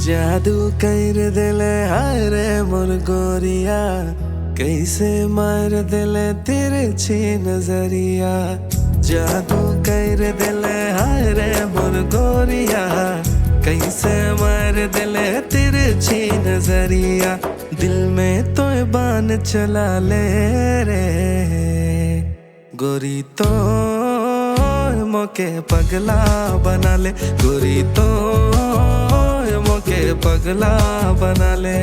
जादू कर दिले हाय रे मोर गोरिया, कैसे मार दिले तिरछी नजरिया। जादू कर दिले हाय रे मोर गोरिया, कैसे मार दिले तिरछी नजरिया। दिल में तो बान चला ले रे गोरी, तो मोके पगला बना ले गोरी, तो मोके पगला बना ले।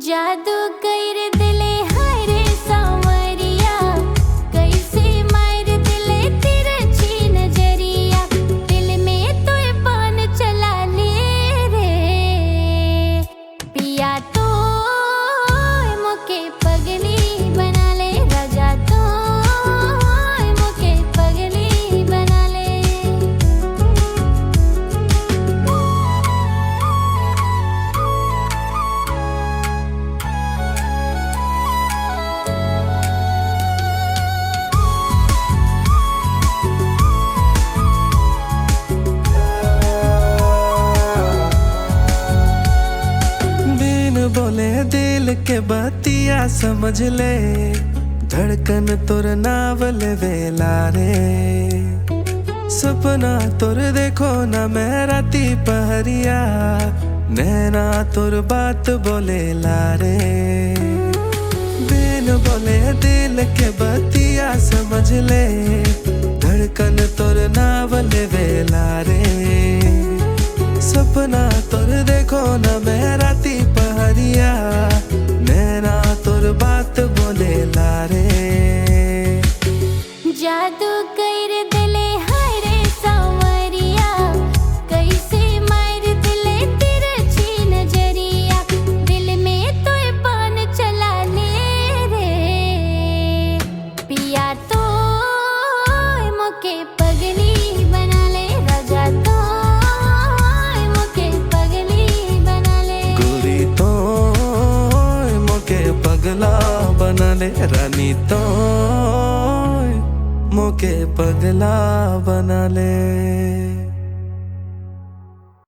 जादू कर दिले हाय रे सांवरिया, कैसे मार दिले तिरछी नजरिया। दिल में तो बान चला ले रे पिया, तो मोके पगली बना ले राजा, तो मोके पगली बना ले। बोले दिल के बतिया समझ ले, धड़कन तुर नावल वेला रे। सपना तुर देखो ना मैं राती पहरिया, नैना तुर बात बोले ला रे। बिन बोले दिल के बतिया समझ ले, धड़कन तुर नावल वेला रे। सपना तुर देखो ना मैं राती पहरिया, नैना तुर बात बोले ला रे। जादू कर दिले हाय रे सांवरिया, कैसे मार दिले तिरछी नजरिया। दिल में तो बान चला ले रे पिया, तो मोके पगली बना ले राजा, तो पगला बना ले रानी, तो मोके पगला बना ले।